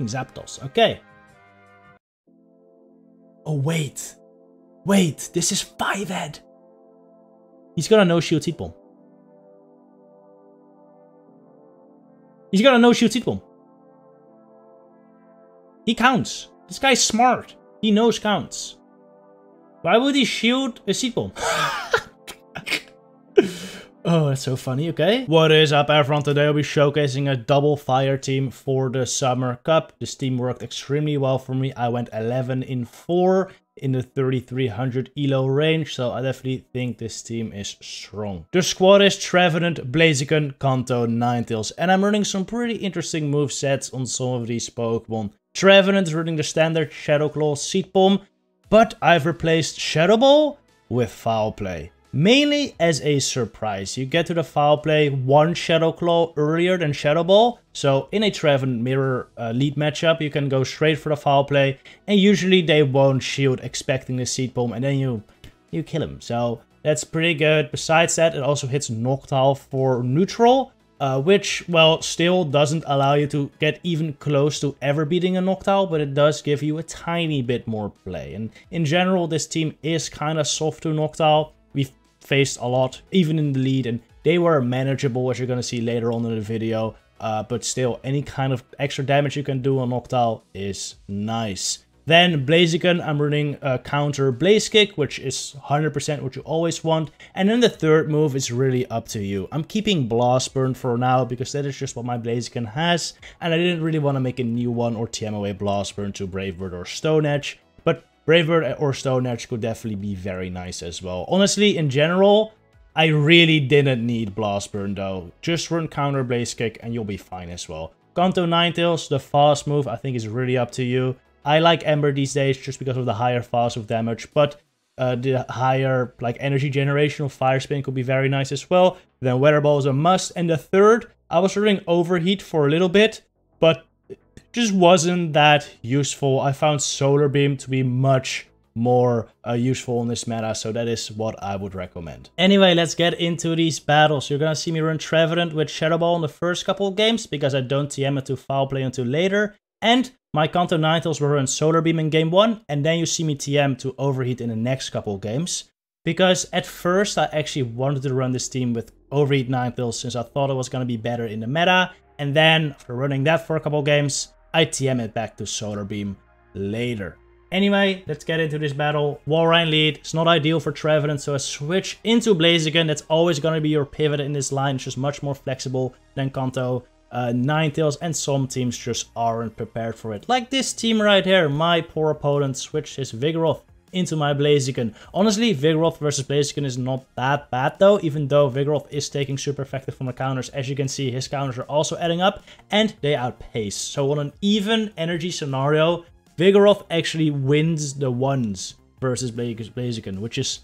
Zapdos. Okay. Oh, wait. Wait, this is 5-head. He's got a no-shield Seed Bomb. He's got a no-shield Seed Bomb. He counts. This guy's smart. He knows counts. Why would he shield a Seed Bomb? Oh, that's so funny, okay. What is up, everyone? Today I'll be showcasing a double fire team for the Summer Cup. This team worked extremely well for me. I went 11 in 4 in the 3300 elo range, so I definitely think this team is strong. The squad is Trevenant, Blaziken, Kanto, Ninetales, and I'm running some pretty interesting movesets on some of these Pokemon. Trevenant is running the standard Shadow Claw Seed Bomb, but I've replaced Shadow Ball with Foul Play. Mainly as a surprise. You get to the Foul Play one Shadow Claw earlier than Shadow Ball. So in a Trevenant mirror lead matchup, you can go straight for the Foul Play. And usually they won't shield expecting the Seed Bomb, and then you kill him. So that's pretty good. Besides that, it also hits Noctowl for neutral. Which, well, still doesn't allow you to get even close to ever beating a Noctowl, but it does give you a tiny bit more play. And in general, this team is kind of soft to Noctowl. We've faced a lot, even in the lead, and they were manageable, as you're going to see later on in the video. But still, any kind of extra damage you can do on Noctowl is nice. Then Blaziken, I'm running a counter Blaze Kick, which is 100% what you always want. And then the third move is really up to you. I'm keeping Blast Burn for now, because that is just what my Blaziken has. And I didn't really want to make a new one or TM away Blast Burn to Brave Bird or Stone Edge. But Brave Bird or Stone Edge could definitely be very nice as well. Honestly, in general, I really didn't need Blast Burn though. Just run counter Blaze Kick and you'll be fine as well. Kanto Ninetales, the fast move, I think is really up to you. I like Ember these days just because of the higher fast move damage, but the higher like energy generation of Fire Spin could be very nice as well. Then Weather Ball is a must. And the third, I was running Overheat for a little bit, but it just wasn't that useful. I found Solar Beam to be much more useful in this meta, so that is what I would recommend. Anyway, let's get into these battles. You're gonna see me run Trevenant with Shadow Ball in the first couple of games, because I don't TM it to Foul Play until later. And my Kanto Ninetales will run Solar Beam in game 1, and then you see me TM to Overheat in the next couple of games. Because at first I actually wanted to run this team with Overheat Ninetales, since I thought it was going to be better in the meta. And then, after running that for a couple of games, I TM it back to Solar Beam later. Anyway, let's get into this battle. Walrein lead. It's not ideal for Trevenant, so I switch into Blaziken. That's always going to be your pivot in this line. It's just much more flexible than Kanto. Ninetales, and some teams just aren't prepared for it. Like this team right here. My poor opponent switched his Vigoroth into my Blaziken. Honestly, Vigoroth versus Blaziken is not that bad though, even though Vigoroth is taking super effective from the counters. As you can see, his counters are also adding up, and they outpace. So on an even energy scenario, Vigoroth actually wins the ones versus Blaziken, which is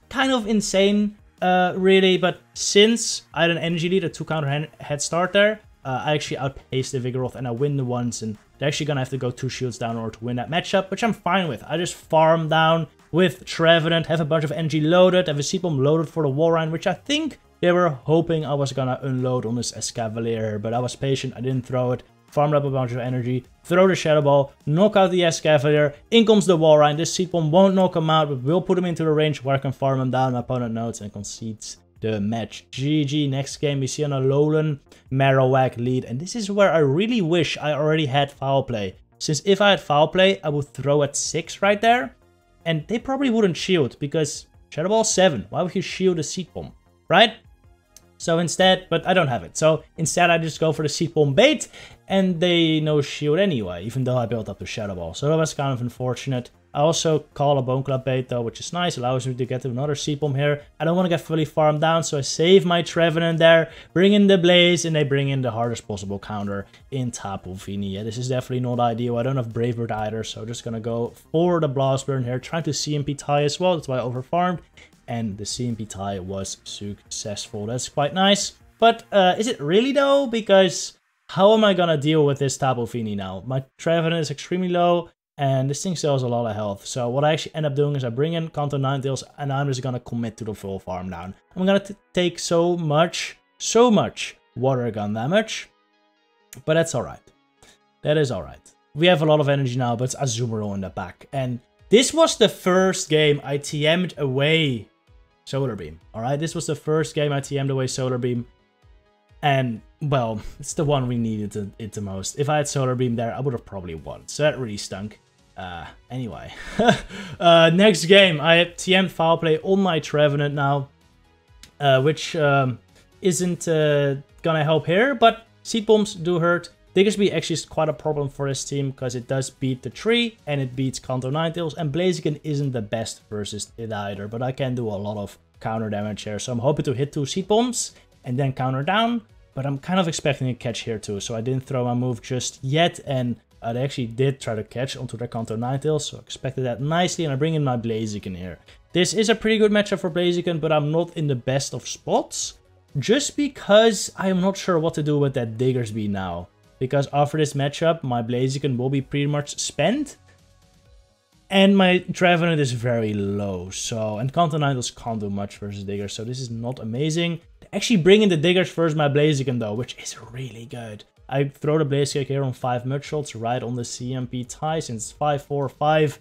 kind of insane, really. But since I had an energy lead, a 2-counter head start there, I actually outpaced the Vigoroth and I win the ones, and they're actually gonna have to go 2 shields down in order to win that matchup, which I'm fine with. I just farm down with Trevenant, have a bunch of energy loaded, have a Seed Bomb loaded for the Walrein, which I think they were hoping I was gonna unload on this Escavalier, but I was patient, I didn't throw it, farmed up a bunch of energy, throw the Shadow Ball, knock out the Escavalier, in comes the Walrein. This Seed Bomb won't knock him out, but will put him into the range where I can farm him down. My opponent notes and concedes the match. GG. Next game we see an Alolan Marowak lead, and this is where I really wish I already had Foul Play, since if I had Foul Play I would throw at 6 right there and they probably wouldn't shield, because Shadow Ball 7, why would you shield a Seed Bomb, right? So instead, but I don't have it, so instead I just go for the Seed Bomb bait and they no shield anyway, even though I built up the Shadow Ball, so that was kind of unfortunate. I also call a Bone Club bait though, which is nice, allows me to get to another Seed Bomb here. I don't want to get fully farmed down, so I save my Trevenant there, bring in the Blaze, and they bring in the hardest possible counter in Tapu Fini. Yeah, this is definitely not ideal. I don't have Brave Bird either, so I'm just gonna go for the Blast Burn here, trying to CMP tie as well. That's why I overfarmed, and the CMP tie was successful. That's quite nice, but is it really though? Because how am I gonna deal with this Tapu Fini now? My Trevenant is extremely low, and this thing still has a lot of health. So what I actually end up doing is I bring in Kanto Ninetales, and I'm just gonna commit to the full farm down. I'm gonna take so much water gun damage, but that's alright. That is alright. we have a lot of energy now, but it's Azumarill in the back. And this was the first game I TM'd away Solar Beam. Alright, this was the first game I TM'd away Solar Beam. And, well, it's the one we needed it the most. If I had Solar Beam there, I would have probably won. So that really stunk. Anyway. Next game, I have TM'd Foul Play on my Trevenant now. Which isn't gonna help here, but Seed Bombs do hurt. Diggersby actually is quite a problem for this team, because it does beat the tree, and it beats Kanto Ninetales, and Blaziken isn't the best versus it either, but I can do a lot of counter damage here, so I'm hoping to hit 2 Seed Bombs, and then counter down, but I'm kind of expecting a catch here too, so I didn't throw my move just yet, and they actually did try to catch onto their Kanto Ninetales, so I expected that nicely, and I bring in my Blaziken here. This is a pretty good matchup for Blaziken, but I'm not in the best of spots, just because I am not sure what to do with that Diggersby now. Because after this matchup, my Blaziken will be pretty much spent. And my Trevenant is very low, so... And Kanto Ninetales can't do much versus Diggers, so this is not amazing. Actually bring in the Diggers versus my Blaziken though, which is really good. I throw the Blaziken here on 5 mud shots right on the CMP tie, since 5-4-5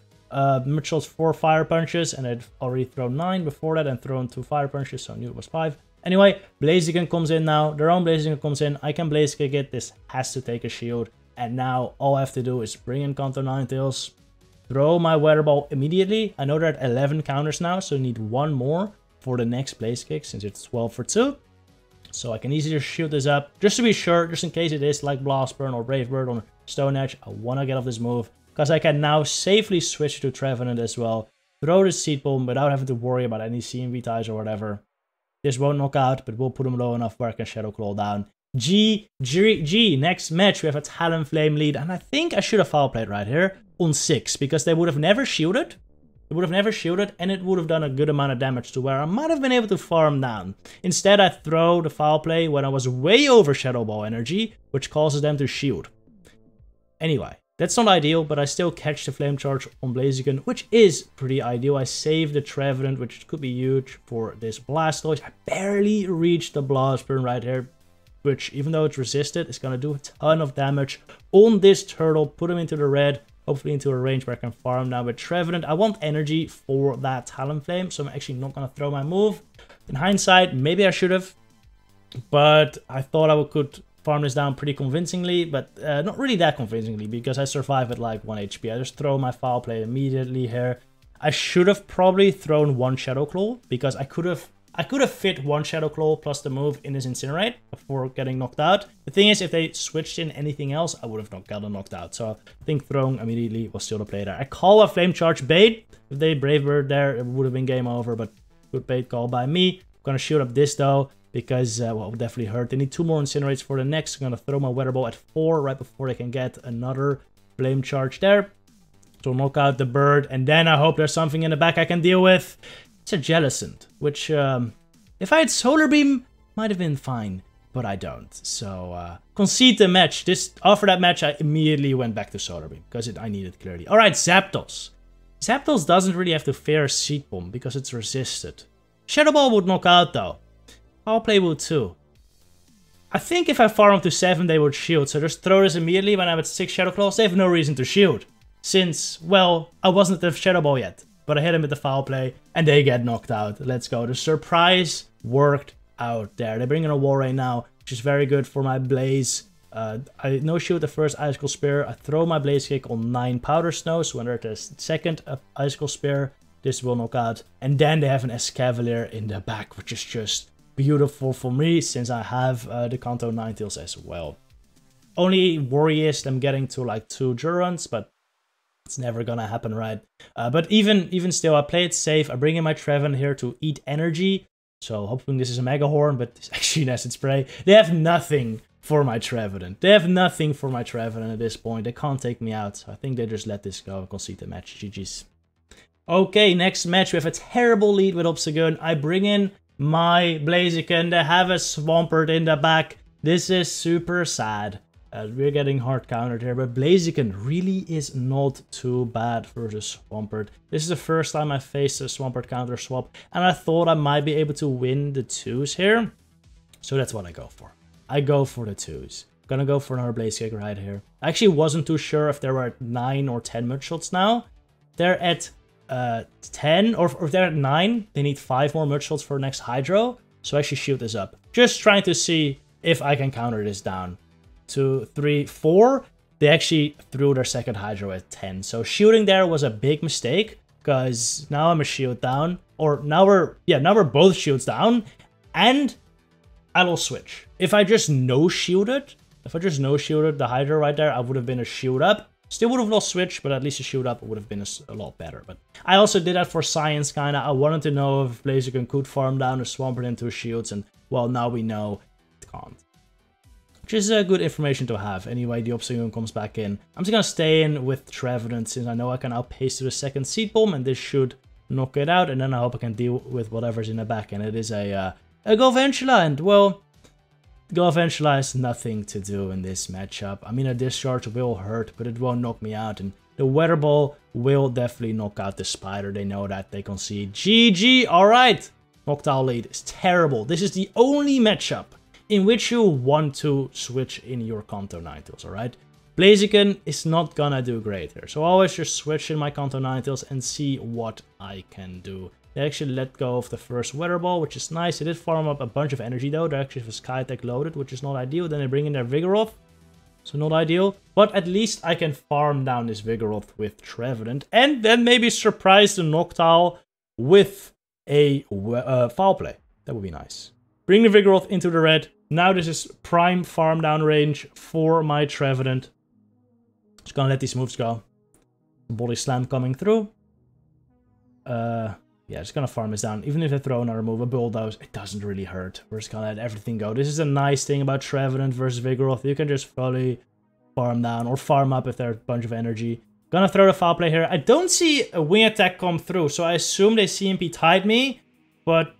mud shots 4 fire punches, and I'd already thrown 9 before that and thrown 2 fire punches, so I knew it was 5. Anyway, Blaziken comes in now, their own Blaziken comes in, I can Blaziken it, this has to take a shield, and now all I have to do is bring in Kanto Ninetales, throw my Weather Ball immediately. I know they're at 11 counters now, so I need 1 more for the next Blaziken, since it's 12 for 2. So I can easily just shield this up, just to be sure, just in case it is like Blast Burn or Brave Bird on Stone Edge. I want to get off this move, because I can now safely switch to Trevenant as well, throw the Seed Bomb without having to worry about any CMV ties or whatever. This won't knock out, but we'll put him low enough where I can Shadow Claw down. G. Next match, we have a Talonflame lead, and I think I should have Foul Played right here on 6, because they would have never shielded. They would have never shielded, and it would have done a good amount of damage to where I might have been able to farm down. Instead, I throw the Foul Play when I was way over Shadow Ball energy, which causes them to shield. Anyway. That's not ideal, but I still catch the Flame Charge on Blaziken, which is pretty ideal. I save the Trevenant, which could be huge for this Blastoise. I barely reached the Blast Burn right here, which, even though it's resisted, is going to do a ton of damage on this turtle. Put him into the red, hopefully into a range where I can farm now with Trevenant. I want energy for that Talonflame, so I'm actually not going to throw my move. In hindsight, maybe I should have, but I thought I could farm this down pretty convincingly, but not really that convincingly, because I survive at like 1 HP. I just throw my Foul Play immediately here. I should have probably thrown 1 Shadow Claw, because I could have fit 1 Shadow Claw plus the move in this Incinerate before getting knocked out. The thing is, if they switched in anything else, I would have not gotten knocked out. So I think throwing immediately was still the play there. I call a Flame Charge bait. If they Brave Bird there, it would have been game over, but good bait call by me. I'm gonna shoot up this though, because, well, it will definitely hurt. They need 2 more Incinerates for the next. I'm going to throw my Weather Ball at 4 right before they can get another Flame Charge there. So knock out the bird, and then I hope there's something in the back I can deal with. It's a Jellicent, which, if I had Solar Beam, might have been fine, but I don't. So, concede the match. After that match, I immediately went back to Solar Beam, because I need it clearly. Alright, Zapdos. Zapdos doesn't really have to fear Seed Bomb, because it's resisted. Shadow Ball would knock out, though. I'll play wood too. I think if I farm up to 7, they would shield. So just throw this immediately when I'm at 6 Shadow Claws. They have no reason to shield. Since, well, I wasn't at the Shadow Ball yet. But I hit him with the Foul Play, and they get knocked out. Let's go. The surprise worked out there. They bring in a Wall Ray now, which is very good for my Blaze. I no-shield the first Icicle Spear. I throw my Blaze Kick on 9 Powder Snow. So when they're at the second Icicle Spear, this will knock out. And then they have an Escavalier in the back, which is just beautiful for me, since I have the Kanto Ninetales as well. Only worry is them getting to like 2 Durants, but it's never gonna happen, right? But even still, I play it safe. I bring in my Trevenant here to eat energy, so hoping this is a Mega Horn, but it's actually an Acid Spray. They have nothing for my Trevenant. They have nothing for my Trevenant at this point. They can't take me out, so I think they just let this go and concede the match. GG's. Okay, next match, we have a terrible lead with Obstagoon. I bring in my Blaziken. They have a Swampert in the back. This is super sad. We're getting hard countered here, but Blaziken really is not too bad versus Swampert. This is the first time I faced a Swampert counter swap, and I thought I might be able to win the 2s here. So that's what I go for. I go for the 2s. Gonna go for another Blaze Kick right here. I actually wasn't too sure if they were at 9 or 10 mudshots now. They're at 10, or if they're at 9, they need 5 more mudshots for next Hydro. So I actually shoot this up. Just trying to see if I can counter this down. 2, 3, 4. They actually threw their second Hydro at 10. So shooting there was a big mistake, because now I'm a shield down. Or now we're both shields down. And I will switch. If I just no-shielded the Hydro right there, I would have been a shield up. Still would have lost switch, but at least a shield up would have been a lot better. But I also did that for science, kinda. I wanted to know if Blaziken could farm down a Swampert into shields, and well, now we know it can't. Which is good information to have. Anyway, the Obsidian comes back in. I'm just gonna stay in with Trevenant, since I know I can outpace to the second Seed Bomb, and this should knock it out, and then I hope I can deal with whatever's in the back, and it is a Galvantula, and well, Galvantula has nothing to do in this matchup. I mean, a Discharge will hurt, but it won't knock me out, and the Weather Ball will definitely knock out the Spider. They know that, they concede. GG, alright! Noctowl lead is terrible. This is the only matchup in which you want to switch in your Kanto Ninetales, alright? Blaziken is not gonna do great here, so I always just switch in my Kanto Ninetales and see what I can do. They actually let go of the first Weather Ball, which is nice. They did farm up a bunch of energy though. They actually have a Sky Tech loaded, which is not ideal. Then they bring in their Vigoroth, so not ideal. But at least I can farm down this Vigoroth with Trevenant, and then maybe surprise the Noctowl with a Foul Play. That would be nice. Bring the Vigoroth into the red. Now this is prime farm down range for my Trevenant. Just gonna let these moves go. Body Slam coming through. Yeah, just gonna farm this down. Even if they throw another move, a Bulldoze, it doesn't really hurt. We're just gonna let everything go. This is a nice thing about Trevenant versus Vigoroth. You can just fully farm down or farm up if there's a bunch of energy. Gonna throw the Foul Play here. I don't see a Wing Attack come through, so I assume they CMP tied me, but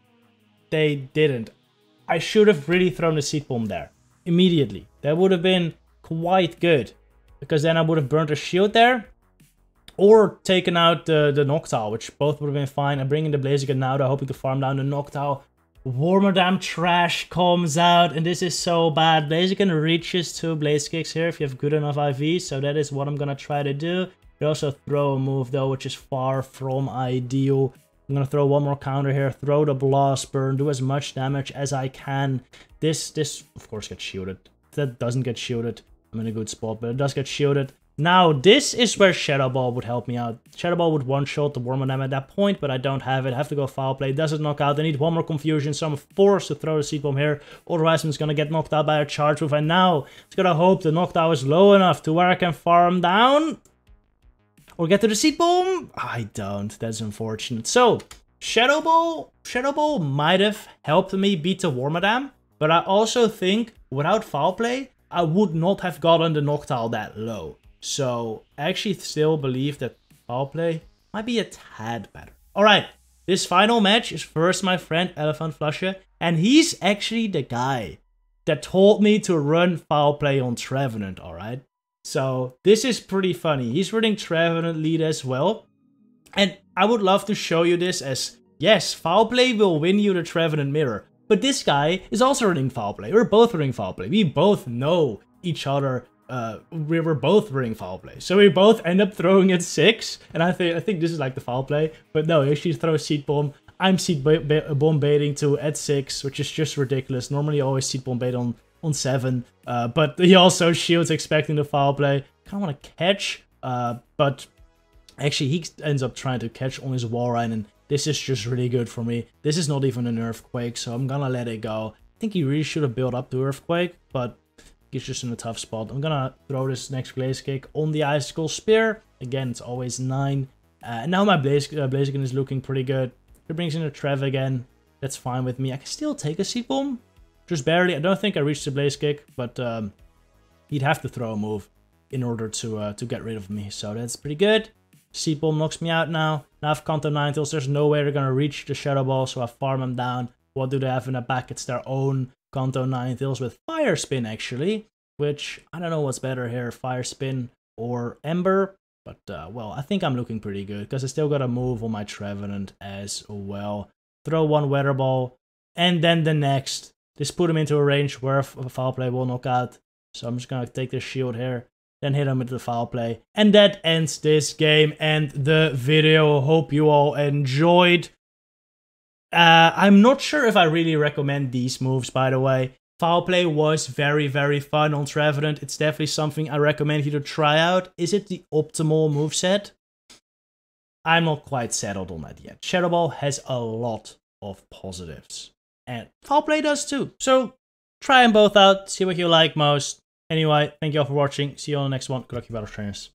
they didn't. I should have really thrown the Seed Bomb there immediately. That would have been quite good, because then I would have burnt a shield there. Or taken out the Noctowl, which both would have been fine. I'm bringing the Blaziken now. They're hoping to farm down the Noctowl. Wormadam Trash comes out, and this is so bad. Blaziken reaches 2 Blaze Kicks here if you have good enough IV, so that is what I'm gonna try to do. You also throw a move though, which is far from ideal. I'm gonna throw one more counter here, throw the Blast Burn, do as much damage as I can. This of course gets shielded. If that doesn't get shielded, I'm in a good spot, but it does get shielded. Now, this is where Shadow Ball would help me out. Shadow Ball would one-shot the Wormadam at that point, but I don't have it. I have to go Foul Play. Does it knock out? I need one more Confusion, so I'm forced to throw the Seed Bomb here. Otherwise, I'm just going to get knocked out by a Charge Move. And now, it's going to hope the Noctowl is low enough to where I can farm down. Or get to the Seed Bomb. I don't. That's unfortunate. So, Shadow Ball might have helped me beat the Wormadam. But I also think, without Foul Play, I would not have gotten the Noctowl that low. So, I actually still believe that Foul Play might be a tad better. Alright, this final match is first my friend Elephant Flusher, and he's actually the guy that told me to run Foul Play on Trevenant, alright? So, this is pretty funny. He's running Trevenant lead as well, and I would love to show you this as, yes, Foul Play will win you the Trevenant mirror, but this guy is also running Foul Play. We're both running Foul Play. We both know each other. We were both running Foul Play, so we both end up throwing at 6, and I think this is like the Foul Play, but no, he actually throws Seed Bomb. I'm Seed Bomb baiting to at 6, which is just ridiculous. Normally I always Seed Bomb bait on 7, but he also shields expecting the Foul Play. Kind of want to catch, but actually he ends up trying to catch on his Walrein, and this is just really good for me. This is not even an Earthquake, so I'm gonna let it go. I think he really should have built up to Earthquake, but he's just in a tough spot. I'm gonna throw this next Blaze Kick on the Icicle Spear. Again, it's always 9. And now my Blaziken is looking pretty good. If it brings in a Trev again, that's fine with me. I can still take a Seed Bomb. Just barely. I don't think I reached the Blaze Kick, but he'd have to throw a move in order to get rid of me. So that's pretty good. Seed Bomb knocks me out now. Now I have Kanto Ninetales. There's no way they're gonna reach the Shadow Ball, so I farm them down. What do they have in the back? It's their own Kanto Ninetales with Fire Spin, actually, which I don't know what's better here, Fire Spin or Ember, but well, I think I'm looking pretty good because I still got a move on my Trevenant as well. Throw one Weather Ball, and then the next. Just put him into a range where a Foul Play will knock out. So I'm just gonna take this shield here, then hit him with the foul play. And that ends this game and the video. Hope you all enjoyed. I'm not sure if I really recommend these moves, by the way. Foul play was very, very fun on Trevenant. It's definitely something I recommend you to try out. Is it the optimal moveset? I'm not quite settled on that yet. Shadow Ball has a lot of positives. And Foul Play does too. So try them both out, see what you like most. Anyway, thank you all for watching. See you on the next one. Good luck, you battle trainers.